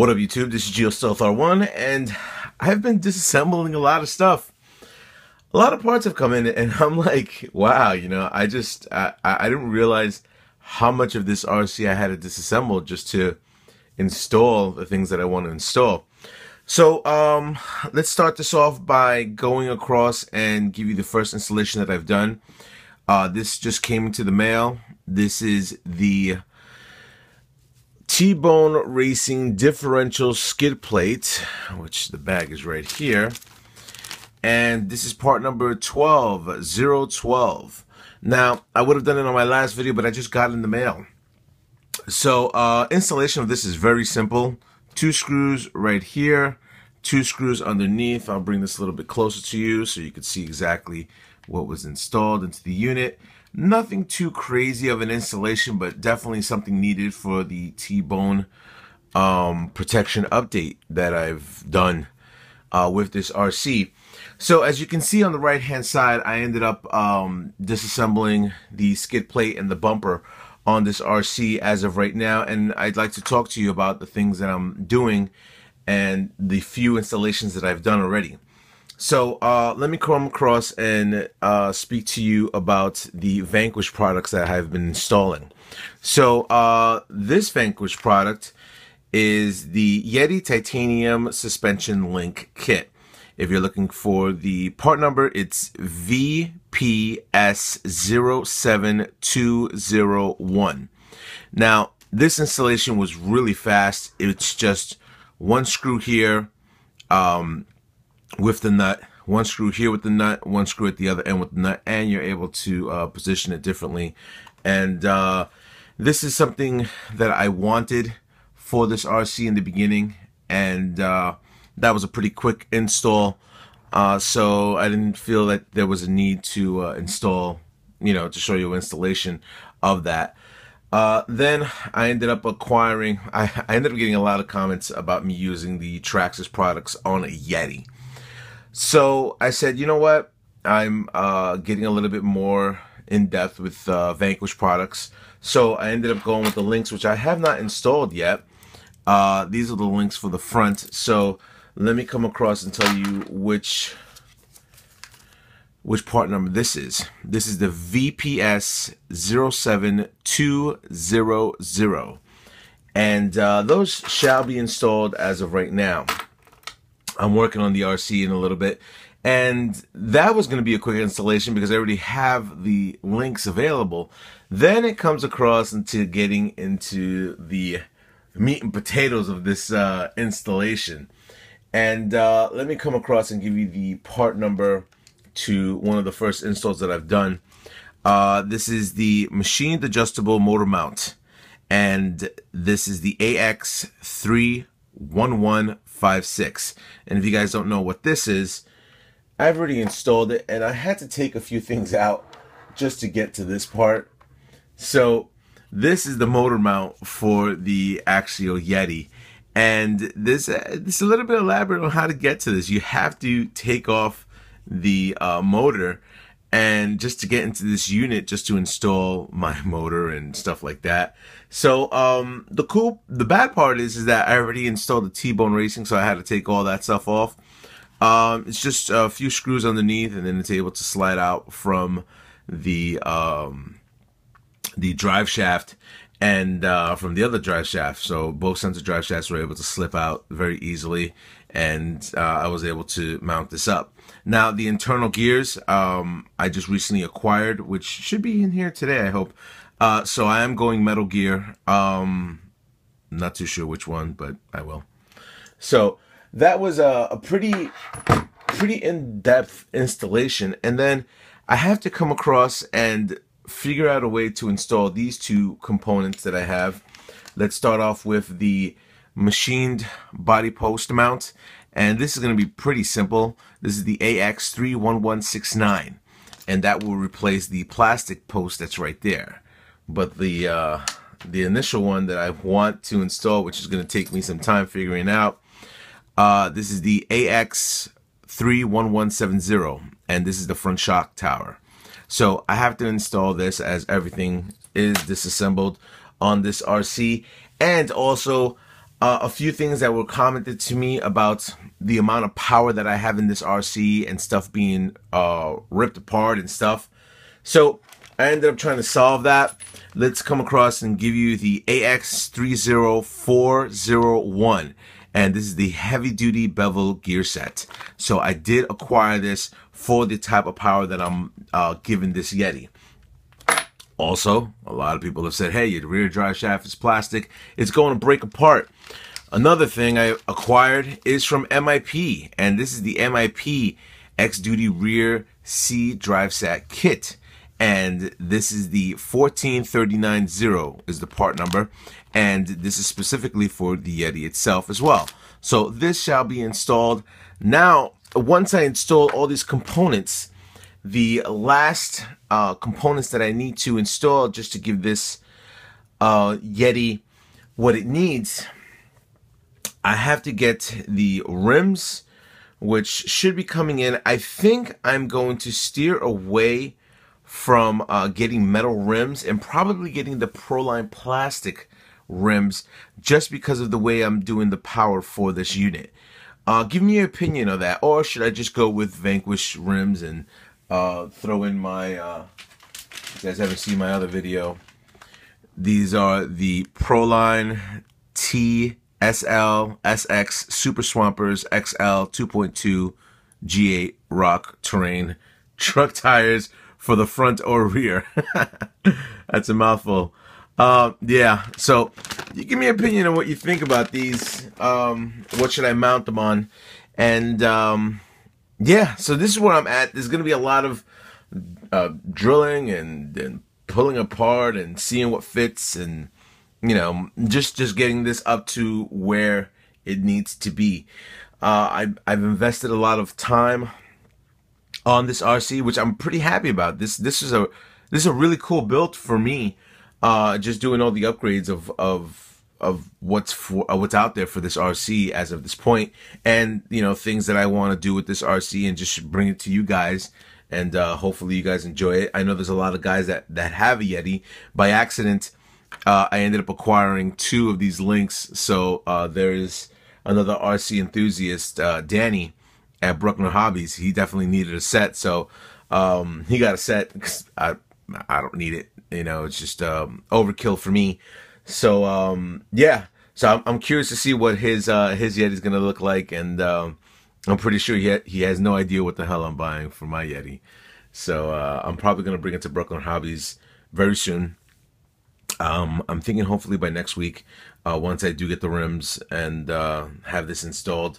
What up, YouTube? This is GeoStealthR1, and I've been disassembling a lot of stuff. A lot of parts have come in, and I'm like, wow, I didn't realize how much of this RC I had to disassemble just to install the things that I want to install. So let's start this off by going across and give you the first installation that I've done. This just came into the mail. This is the T-Bone Racing differential skid plate, which the bag is right here. And this is part number 12012. Now, I would have done it on my last video, but I just got it in the mail. So installation of this is very simple. 2 screws right here, 2 screws underneath. I'll bring this a little bit closer to you so you can see exactly what was installed into the unit. Nothing too crazy of an installation, but definitely something needed for the T-Bone protection update that I've done with this RC. So as you can see on the right hand side, I ended up disassembling the skid plate and the bumper on this RC as of right now, and I'd like to talk to you about the things that I'm doing and the few installations that I've done already. So let me come across and speak to you about the Vanquish products that I've been installing. So this Vanquish product is the Yeti Titanium Suspension Link Kit. If you're looking for the part number, it's VPS07201. Now, this installation was really fast. It's just 1 screw here with the nut, 1 screw here with the nut, 1 screw at the other end with the nut, and you're able to position it differently. And this is something that I wanted for this RC in the beginning, and that was a pretty quick install, so I didn't feel that there was a need to install, to show you installation of that. Then I ended up acquiring, I ended up getting a lot of comments about me using the Traxxas products on a Yeti. So I said, you know what, I'm getting a little bit more in depth with Vanquish products. So I ended up going with the links, which I have not installed yet. These are the links for the front. So let me come across and tell you which part number this is. This is the VPS07200, and those shall be installed as of right now. I'm working on the RC in a little bit, and that was going to be a quick installation because I already have the links available. Then it comes across into getting into the meat and potatoes of this installation. And let me come across and give you the part number to one of the first installs that I've done. This is the machined adjustable motor mount, and this is the AX31156. And if you guys don't know what this is, I've already installed it, and I had to take a few things out just to get to this part. So this is the motor mount for the Axial Yeti. And this is a little bit elaborate on how to get to this. You have to take off the motor, and just to get into this unit, just to install my motor and stuff like that. So the bad part is that I already installed the T-Bone Racing, so I had to take all that stuff off. It's just a few screws underneath, and then it's able to slide out from the drive shaft and from the other drive shaft. So both center drive shafts were able to slip out very easily, and I was able to mount this up. Now the internal gears I just recently acquired, which should be in here today, I hope. So I am going metal gear. Not too sure which one, but I will. So that was a pretty in-depth installation, and then I have to come across and figure out a way to install these 2 components that I have. Let's start off with the machined body post mount, and this is going to be pretty simple. This is the AX31169, and that will replace the plastic post that's right there. But the initial one that I want to install, which is going to take me some time figuring out, this is the AX31170, and this is the front shock tower. So I have to install this as everything is disassembled on this RC. And also a few things that were commented to me about the amount of power that I have in this RC and stuff being ripped apart and stuff. So I ended up trying to solve that. Let's come across and give you the AX30401. And this is the heavy duty bevel gear set. So I did acquire this for the type of power that I'm giving this Yeti. Also, a lot of people have said, hey, your rear drive shaft is plastic. It's going to break apart. Another thing I acquired is from MIP. And this is the MIP X-Duty Rear C Drive Set Kit. And this is the 14390 is the part number. And this is specifically for the Yeti itself as well. So this shall be installed. Now, once I install all these components, the last components that I need to install just to give this Yeti what it needs, I have to get the rims, which should be coming in. I think I'm going to steer away from getting metal rims and probably getting the Proline plastic rims just because of the way I'm doing the power for this unit. Give me your opinion on that, or should I just go with Vanquish rims and throw in my, you guys haven't seen my other video. These are the Proline T SL SX Super Swampers XL 2.2 G8 Rock Terrain truck tires for the front or rear. That's a mouthful. Yeah, so you give me an opinion on what you think about these. What should I mount them on? And yeah, so this is where I'm at. There's going to be a lot of drilling and pulling apart and seeing what fits, and you know, just getting this up to where it needs to be. I've invested a lot of time on this RC, which I'm pretty happy about. This is a really cool build for me. Just doing all the upgrades of what's out there for this RC as of this point, and you know, things that I want to do with this RC and just bring it to you guys, and hopefully you guys enjoy it. I know there's a lot of guys that have a Yeti. By accident, I ended up acquiring 2 of these links. So there is another RC enthusiast, Danny at Bruckner Hobbies. He definitely needed a set, so he got a set because I don't need it. You know, it's just overkill for me. So yeah, so I'm curious to see what his Yeti is gonna look like, and I'm pretty sure he has no idea what the hell I'm buying for my Yeti. So I'm probably gonna bring it to Bruckner Hobbies very soon. I'm thinking hopefully by next week, once I do get the rims and have this installed.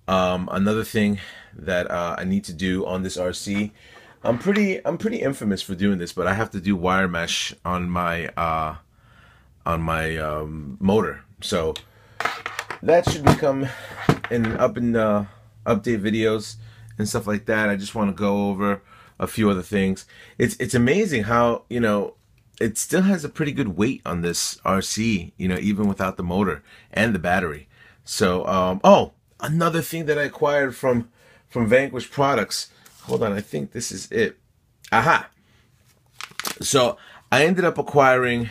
Another thing that I need to do on this RC, I'm pretty infamous for doing this, but I have to do wire mesh on my motor. So that should become update videos and stuff like that. I just want to go over a few other things. It's amazing how, you know, it still has a pretty good weight on this RC, you know, even without the motor and the battery. So oh, another thing that I acquired from Vanquish products. Hold on, I think this is it. Aha. So I ended up acquiring,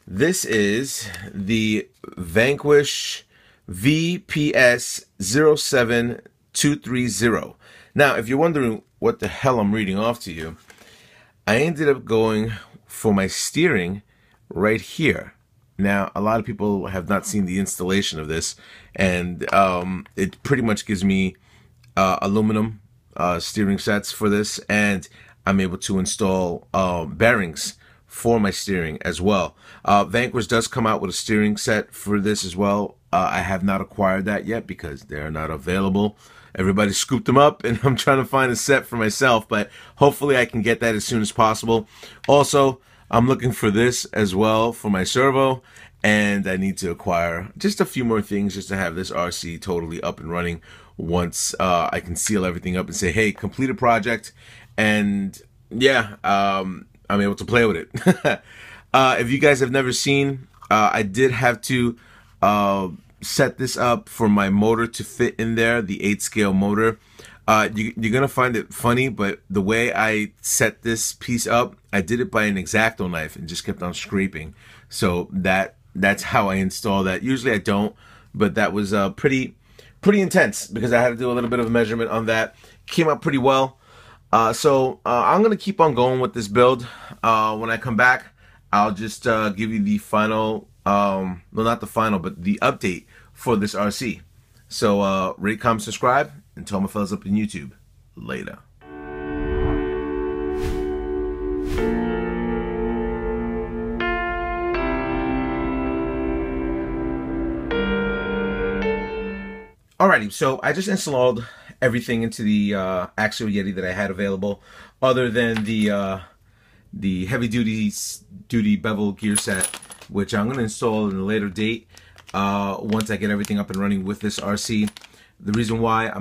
this is the Vanquish VPS 07230. Now, if you're wondering what the hell I'm reading off to you, I ended up going for my steering right here. Now, a lot of people have not seen the installation of this, and it pretty much gives me aluminum steering sets for this, and I'm able to install bearings for my steering as well. Vanquish does come out with a steering set for this as well. I have not acquired that yet because they're not available. Everybody scooped them up, and I'm trying to find a set for myself, but hopefully I can get that as soon as possible. Also, I'm looking for this as well for my servo, and I need to acquire just a few more things just to have this RC totally up and running once I can seal everything up and say, hey, complete a project, and yeah, I'm able to play with it. If you guys have never seen, I did have to set this up for my motor to fit in there, the 8-scale motor. You're gonna find it funny, but the way I set this piece up, I did it by an X-Acto knife and just kept on scraping. So that that's how I install that. Usually I don't, but that was pretty intense because I had to do a little bit of a measurement on that. Came out pretty well. So I'm gonna keep on going with this build. When I come back, I'll just give you the final, well, not the final, but the update for this RC. So rate, comment, subscribe, and tell my fellas up in YouTube. Later. Alrighty, so I just installed everything into the Axial Yeti that I had available, other than the heavy duty bevel gear set, which I'm going to install in a later date once I get everything up and running with this RC. The reason why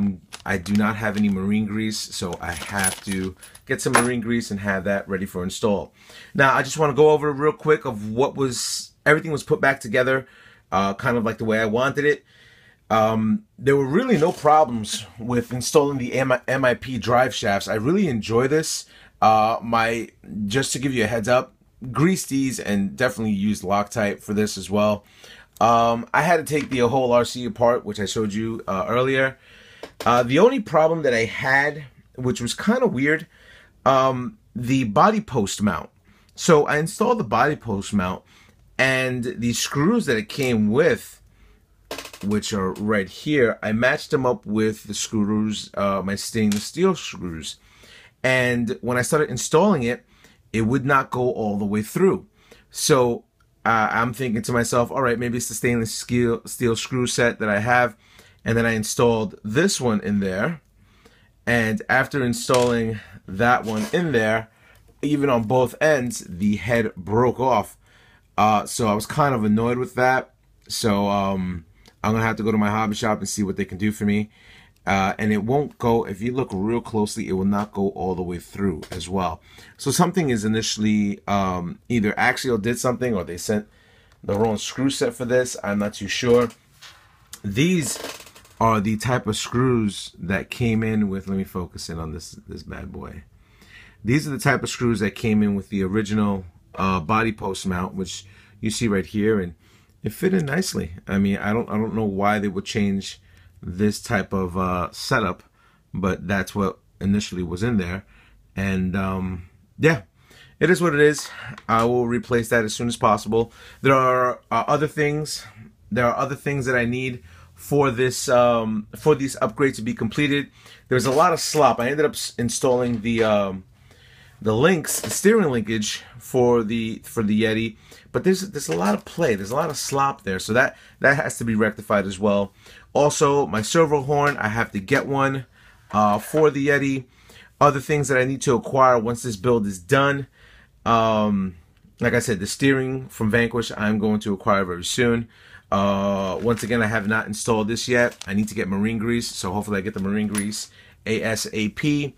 I do not have any marine grease, so I have to get some marine grease and have that ready for install. Now I just want to go over real quick of what everything was put back together, kind of like the way I wanted it. There were really no problems with installing the MIP drive shafts. I really enjoy this. Just to give you a heads up, grease these and definitely use Loctite for this as well. I had to take the whole RC apart, which I showed you earlier. The only problem that I had, which was kind of weird, the body post mount. So I installed the body post mount, and the screws that it came with, which are right here, I matched them up with the screws, my stainless steel screws. And when I started installing it, it would not go all the way through. So I'm thinking to myself, all right, maybe it's the stainless steel screw set that I have. And then I installed this one in there. And after installing that one in there, even on both ends, the head broke off. So I was kind of annoyed with that. So I'm going to have to go to my hobby shop and see what they can do for me. And it won't go, if you look real closely, it will not go all the way through as well. So something is initially, either Axial did something or they sent the wrong screw set for this. I'm not too sure. These are the type of screws that came in with, let me focus in on this bad boy. These are the type of screws that came in with the original body post mount, which you see right here, and it fit in nicely. I mean, I don't know why they would change this type of setup, but that's what initially was in there. And yeah, it is what it is. I will replace that as soon as possible. There are other things. There are other things that I need for this for these upgrades to be completed. There's a lot of slop. I ended up installing the links, the steering linkage for the Yeti, but there's a lot of play. There's a lot of slop there, so that has to be rectified as well. Also, my servo horn, I have to get one for the Yeti. Other things that I need to acquire once this build is done. Like I said, the steering from Vanquish I'm going to acquire very soon. Once again, I have not installed this yet. I need to get marine grease, so hopefully I get the marine grease ASAP.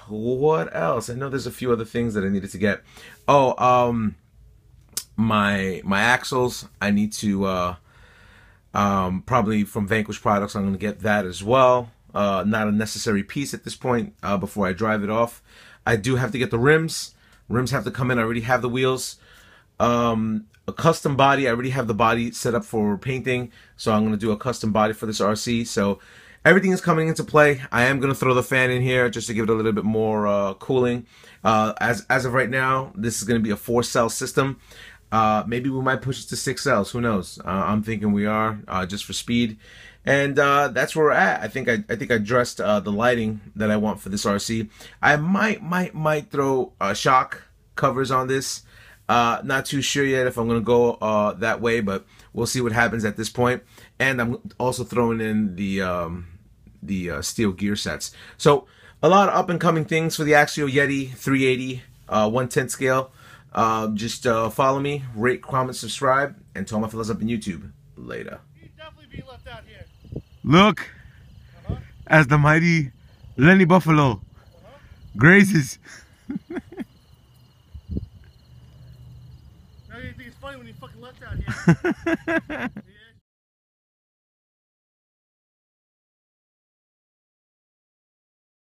What else? I know there's a few other things that I needed to get. Oh, my axles, I need to probably from Vanquish products, I'm going to get that as well. Not a necessary piece at this point before I drive it off. I do have to get the rims. Rims have to come in. I already have the wheels. A custom body, I already have the body set up for painting, so I'm going to do a custom body for this RC. So everything is coming into play. I am going to throw the fan in here just to give it a little bit more cooling. As of right now, this is going to be a 4-cell system. Maybe we might push it to 6 cells. Who knows? I'm thinking we are, just for speed. And that's where we're at. I think I addressed the lighting that I want for this RC. I might throw shock covers on this. Not too sure yet if I'm going to go that way, but we'll see what happens at this point. And I'm also throwing in the steel gear sets. So a lot of up and coming things for the Axial Yeti 380 1/10 scale. Just follow me, rate, comment, subscribe, and tell my fellas up in YouTube. Later. He'd definitely be left out here. Look, as the mighty Lenny Buffalo grazes. Now you think it's funny when you fucking left out here.